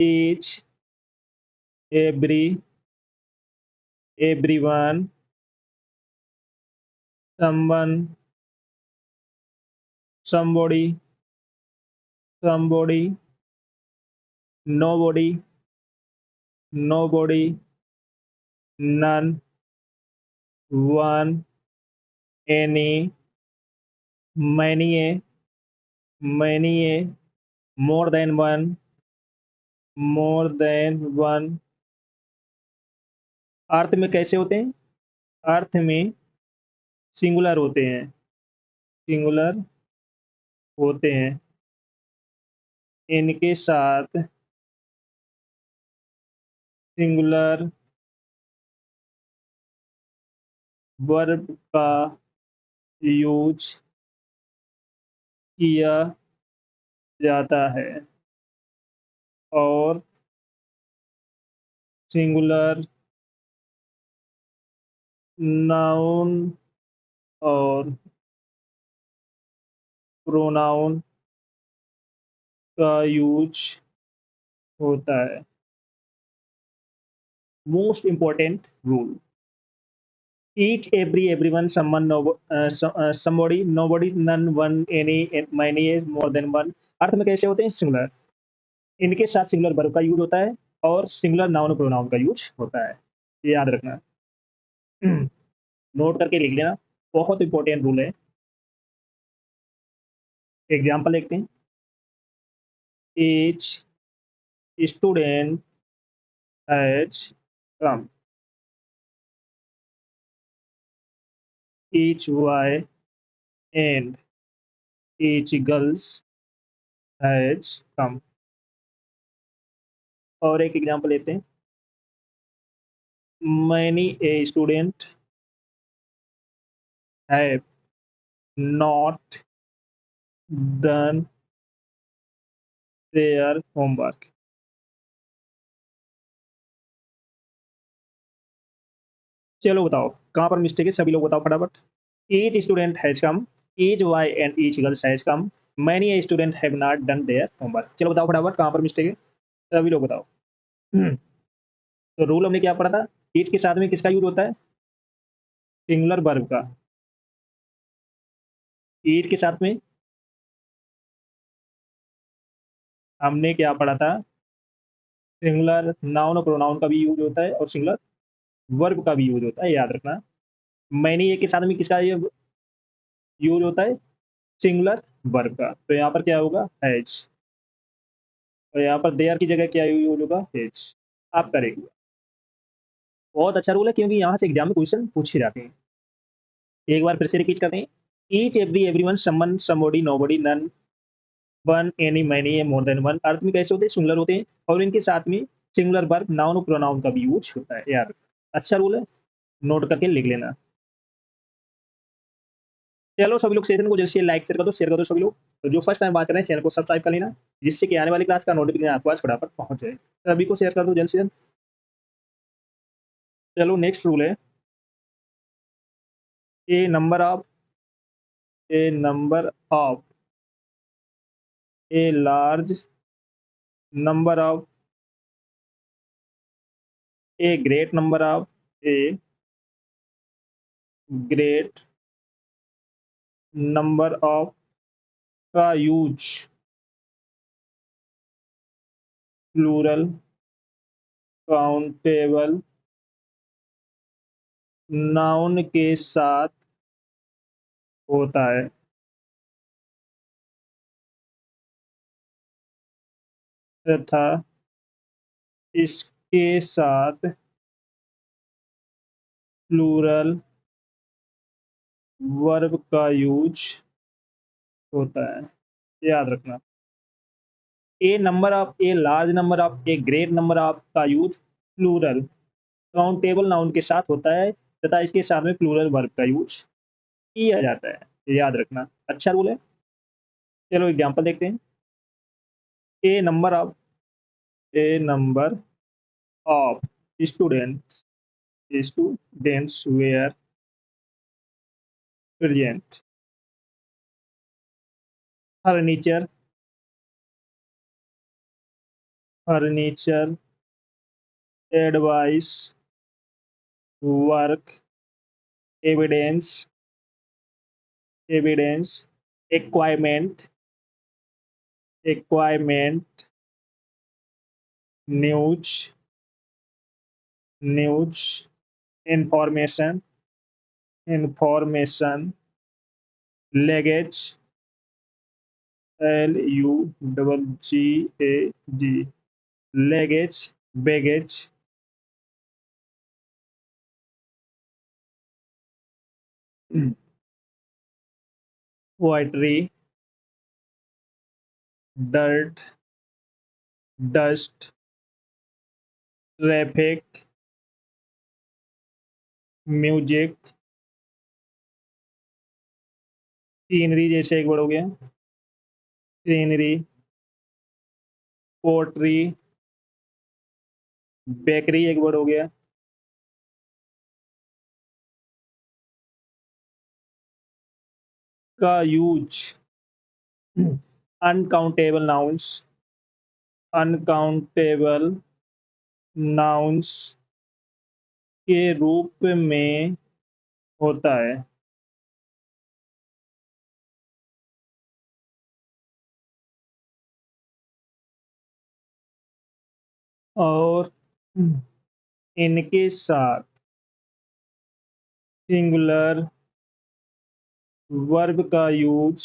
each, every, everyone, someone, somebody, somebody, nobody, nobody, none, one, any, many, many, more than one। अर्थ में कैसे होते हैं? अर्थ में singular होते हैं, सिंगुलर होते हैं। इनके साथ सिंगुलर वर्ब का यूज किया जाता है और सिंगुलर नाउन और प्रोनाउन का यूज होता है। Most important rule, each, every, everyone, someone, somebody, nobody, none, one, any, many, more than one। अर्थ में कैसे होते हैं? सिंगुलर। इनके साथ सिंगुलर वर्ब का यूज होता है और सिंगुलर नाउन प्रोनाउन का यूज होता है। ये याद रखना। नोट करके लिख लेना, बहुत इंपॉर्टेंट रूल है। एग्जाम्पल देखते हैं। each student has come, each boy and each girls has come। और एक एग्जाम्पल लेते हैं। many a student have not done their homework। चलो बताओ कहाँ पर मिस्टेक है, सभी लोग बताओ फटाफट। each student has come, each boy and each girl has come, many a student have not done their homework। चलो बताओ फटाफट कहाँ पर मिस्टेक है, सभी लोग बताओ। तो रूल हमने क्या पढ़ा था? each के साथ में किसका यूज होता है? सिंगुलर वर्ब का। each के साथ में हमने क्या पढ़ा था? सिंगुलर नाउन और प्रोनाउन का भी यूज होता है और सिंगुलर वर्ब का भी यूज होता है, याद रखना। मैनी ए के साथ में किसका ये यूज होता है? सिंगुलर वर्ब का। तो यहाँ पर क्या होगा? हैज। और यहाँ पर देयर की जगह क्या यूज होगा? हैज। आप करेंगे। बहुत अच्छा रूल है क्योंकि यहाँ से एग्जाम में क्वेश्चन पूछे जाते हैं। एक बार फिर से रिपीट करते हैं। Each, every, everyone, someone, somebody, nobody, none, one, any, many, more than one. अर्थ में कैसे होते हैं? सिंगुलर होते हैं और इनके साथ में सिंगुलर वर्ब, नाउन और प्रोनाउन का भी यूज होता है। यार अच्छा रूल है, नोट करके लिख लेना। चलो सभी लोग सेशन को जल्द से लाइक शेयर कर दो सभी लोग। तो जो फर्स्ट टाइम बात कर रहे हैं चैनल को सब्सक्राइब कर लेना, जिससे कि आने वाली क्लास का नोटिफिकेशन आपके पास फटाफट पहुंच जाए। सभी को शेयर कर दो जल्द से जल्द। चलो नेक्स्ट रूल है, a number of, a large number of, a great number of, a great number of का यूज प्लूरल काउंटेबल नाउन के साथ होता है तथा इसके साथ प्लूरल वर्ब का यूज होता है, याद रखना। A number of, a large number of, a great number of का यूज प्लूरल काउंटेबल नाउन के साथ होता है तथा इसके साथ में प्लूरल वर्ब का यूज किया जाता है, याद रखना। अच्छा रूल है। चलो एग्जांपल देखते हैं। A number of, a number of students, students were present, furniture, furniture, advice, work, evidence, evidence, acquirement, acquirement, news, news, information, information, luggage, LUGGAG, luggage, baggage, poetry, dirt, dust, traffic, music, scenery जैसे एक word हो गया, scenery, poetry, bakery एक word हो गया, का use, uncountable nouns, uncountable nouns के रूप में होता है। और इनके साथ सिंगुलर वर्ब का यूज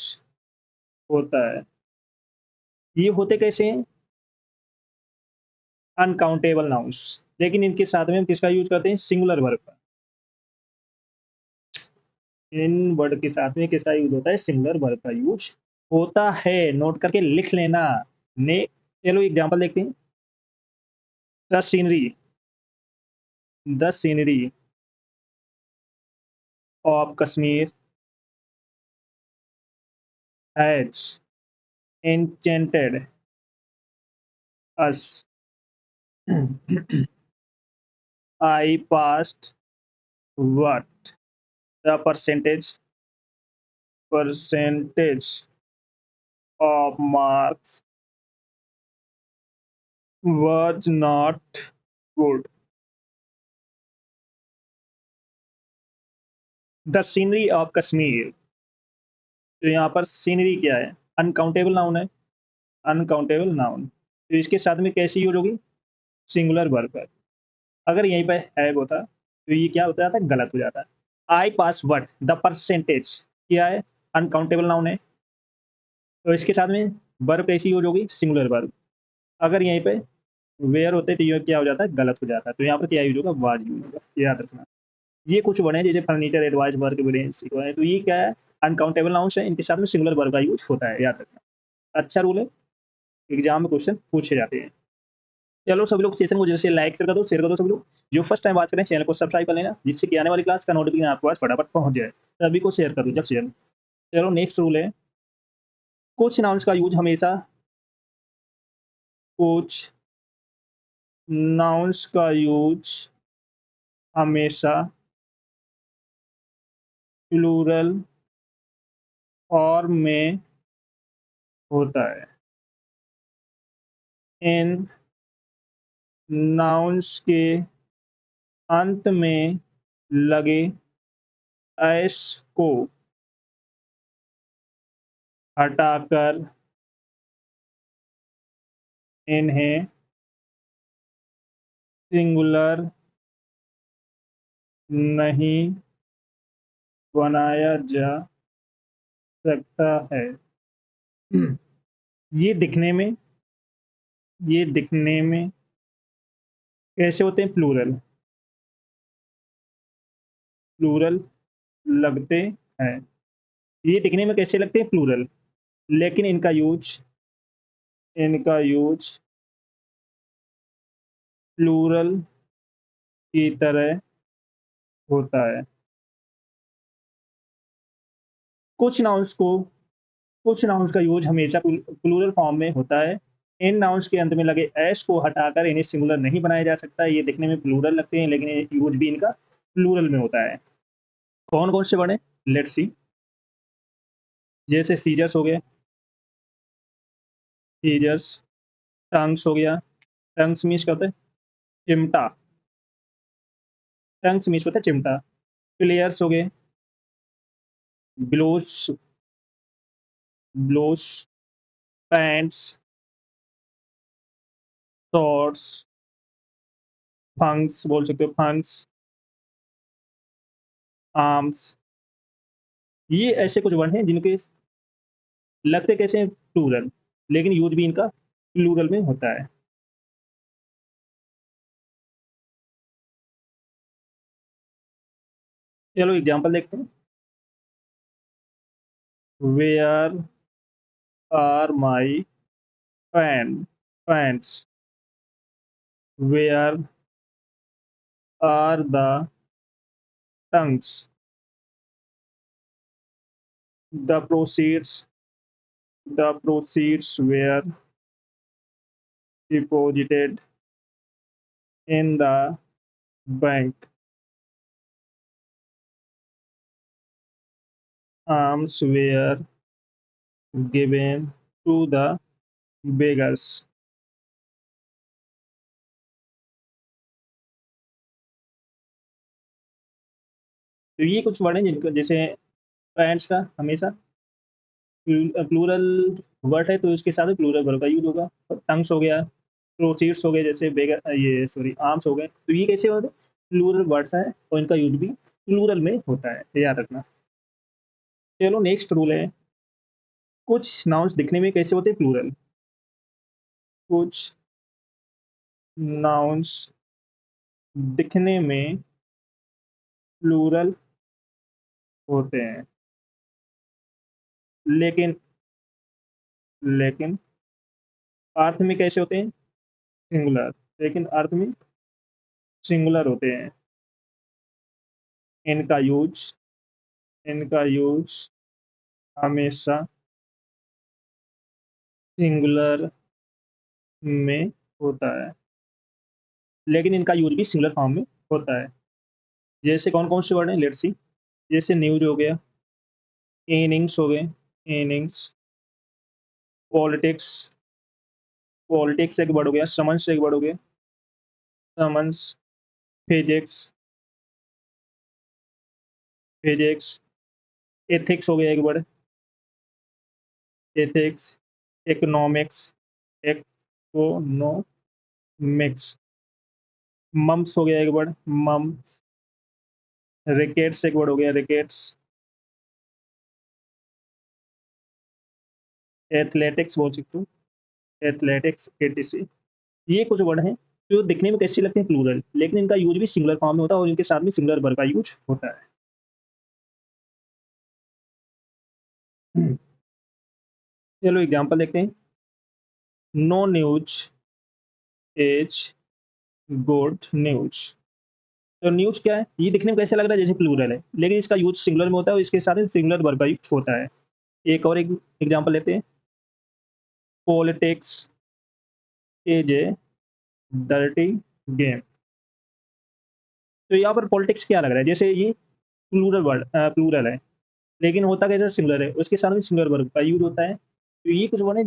होता है। ये होते कैसे हैं? अनकाउंटेबल नाउन्स, लेकिन इनके साथ में हम किसका यूज करते हैं? सिंगुलर वर्ब का। इन वर्ड के साथ में किसका यूज होता है? सिंगुलर वर्ब का यूज होता है। नोट करके लिख लेना। ने चलो एग्जांपल देखते हैं। The scenery, the scenery of Kashmir has enchanted us. I passed what? The percentage of marks was not good. The scenery of Kashmir. तो यहाँ पर सीनरी क्या है? अनकाउंटेबल नाउन है, अनकाउंटेबल नाउन। तो इसके साथ में कैसी यूज होगी? सिंगुलर वर्ब है। अगर यहीं पर हैव होता तो ये क्या होता था? गलत हो जाता। आई पास वट द परसेंटेज क्या है? अनकाउंटेबल नाउन है। तो इसके साथ में वर्ब कैसी यूज होगी? Singular verb. अगर यहीं पे वेयर होते तो ये क्या हो जाता है? गलत हो जाता है। तो यहाँ पर क्या यूज होगा? वाज यूज होगा। याद रखना। ये कुछ वर्ड हैं जैसे फर्नीचर, एडवाइस, वर्क, एविडेंस, तो ये क्या है? अनकाउंटेबल नाउन्स है। इनके साथ में सिंगुलर वर्ब का यूज होता है। याद रखना। अच्छा रूल है, एग्जाम में क्वेश्चन पूछे जाते हैं। चलो सभी लोग सेशन को जैसे लाइक कर दो, शेयर कर दो। सभी लोग जो फर्स्ट टाइम बात करें चैनल को सब्सक्राइब कर लेना, जिससे कि आने वाली क्लास का नोटिफिकेशन आपके पास फटाफट पहुंच जाए। सभी को शेयर कर दो जब शेयर। चलो नेक्स्ट रूल है, कुछ नाउन्स का यूज हमेशा, कुछ नाउन्स का यूज हमेशा प्लूरल फॉर्म में होता है। इन नाउन्स के अंत में लगे एस को हटाकर इन्हें सिंगुलर नहीं बनाया जा सकता है। ये दिखने में, ये दिखने में कैसे होते हैं? प्लूरल, प्लूरल लगते हैं। ये दिखने में कैसे लगते हैं? प्लूरल। लेकिन इनका यूज, इनका यूज प्लूरल की तरह होता है। कुछ नाउन्स को, कुछ नाउन्स का यूज हमेशा प्लूरल फॉर्म में होता है। इन नाउन्स के अंत में लगे एस को हटाकर इन्हें सिंगुलर नहीं बनाया जा सकता। ये दिखने में प्लूरल लगते हैं, लेकिन यूज भी इनका प्लूरल में होता है। कौन कौन से बने? Let's see. जैसे सीजर्स हो गए, सीजर्स, टंग्स हो गया, टंग्स मीन्स क्या होता है? चिमटा। टंग्स मीन्स होता है चिमटा। प्लेयर्स हो गए, ब्लोज, ब्लोज, पैंट्स, शॉर्ट्स, फंक्स बोल सकते हो, फंक्स, आर्म्स। ये ऐसे कुछ वर्ड हैं जिनके लगते कैसे हैं प्लूरल, लेकिन यूज भी इनका प्लूरल में होता है। चलो एग्जांपल देखते हैं। Where are my pants, where are the tongs, the proceeds were deposited in the bank, arms were given to the beggars। तो ये कुछ वर्ड हैं जिनको जैसे पैंट्स का हमेशा प्लूरल वर्ड है तो इसके साथ प्लूरल वर्ब का यूज होगा। टंग्स हो गया, प्रोसीड्स हो गए, जैसे बेगर ये सॉरी आर्म्स हो गए, तो ये कैसे होते हैं? प्लूरल वर्ड है और इनका यूज भी प्लूरल में होता है, ये याद रखना। चलो नेक्स्ट रूल है, कुछ नाउन्स दिखने में कैसे होते हैं? प्लूरल। कुछ नाउन्स दिखने में प्लूरल होते हैं, लेकिन लेकिन अर्थ में कैसे होते हैं? सिंगुलर। लेकिन अर्थ में सिंगुलर होते हैं। इनका यूज इनका यूज हमेशा सिंगुलर में होता है, लेकिन इनका यूज भी सिंगुलर फॉर्म में होता है। जैसे कौन कौन से वर्ड हैं? Let's see. जैसे न्यूज हो गया, इनिंग्स हो गए, इनिंग्स, पॉलिटिक्स, पॉलिटिक्स एक वर्ड हो गया, समन्स एक वर्ड हो गया, समन्स, फिजिक्स, फिजिक्स, एथिक्स हो गया एक word, ethics, economics, economics, mumps हो गया एक वर्ड, मम्स, रिकेट्स एक वर्ड हो गया, रिकेट्स, एथलेटिक्स बोल सकते हो, एथलेटिक्स, एटीसी। ये कुछ वर्ड हैं जो दिखने में कैसे लगते हैं? प्लूरल, लेकिन इनका यूज भी सिंगुलर फॉर्म में होता है और इनके साथ में सिंगुलर वर्ब का यूज होता है। चलो एग्जांपल देखते हैं। No news is good news. तो न्यूज क्या है? ये दिखने में कैसे लग रहा है? जैसे प्लूरल है, लेकिन इसका यूज सिंगुलर में होता है और इसके साथ सिंगुलर वर्ब का यूज होता है। एक और एक एग्जांपल लेते हैं। Politics is a dirty game. तो यहाँ पर पॉलिटिक्स क्या लग रहा है? जैसे ये प्लूरल वर्ड प्लूरल है, लेकिन होता कैसे? सिंगुलर है, उसके साथ में सिंगुलर वर्ब का यूज होता है। तो ये कुछ वर्ड है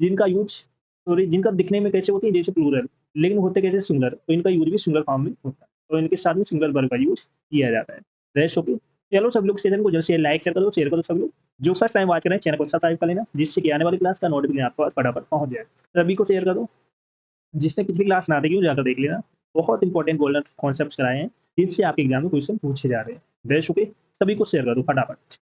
जिनका यूज सॉरी जिनका दिखने में कैसे होती है? जैसे प्लूरल, लेकिन होते कैसे? सिंगुलर। तो इनका यूज भी सिंगुलर फॉर्म में होता है और इनके साथ में सिंगुलर वर्ब का यूज किया जाता है। Rest okay. चलो सब लोग सेशन को जल्द से लाइक कर दो, शेयर करो। सब लोग जो फर्स्ट टाइम वॉच कर रहे हैं चैनल को सब्सक्राइब कर लेना, जिससे कि आने वाली क्लास का नोटिफिकेशन आपको फटाफट पहुंच जाए। सभी को शेयर कर दो। जिसने पिछली क्लास ना देखी हो जाकर देख लेना, बहुत इंपॉर्टेंट गोल्डन कॉन्सेप्ट कराए हैं जिनसे आपके एग्जाम में क्वेश्चन पूछे जा रहे हैं। Rest okay. सभी को शेयर कर दो फटाफट।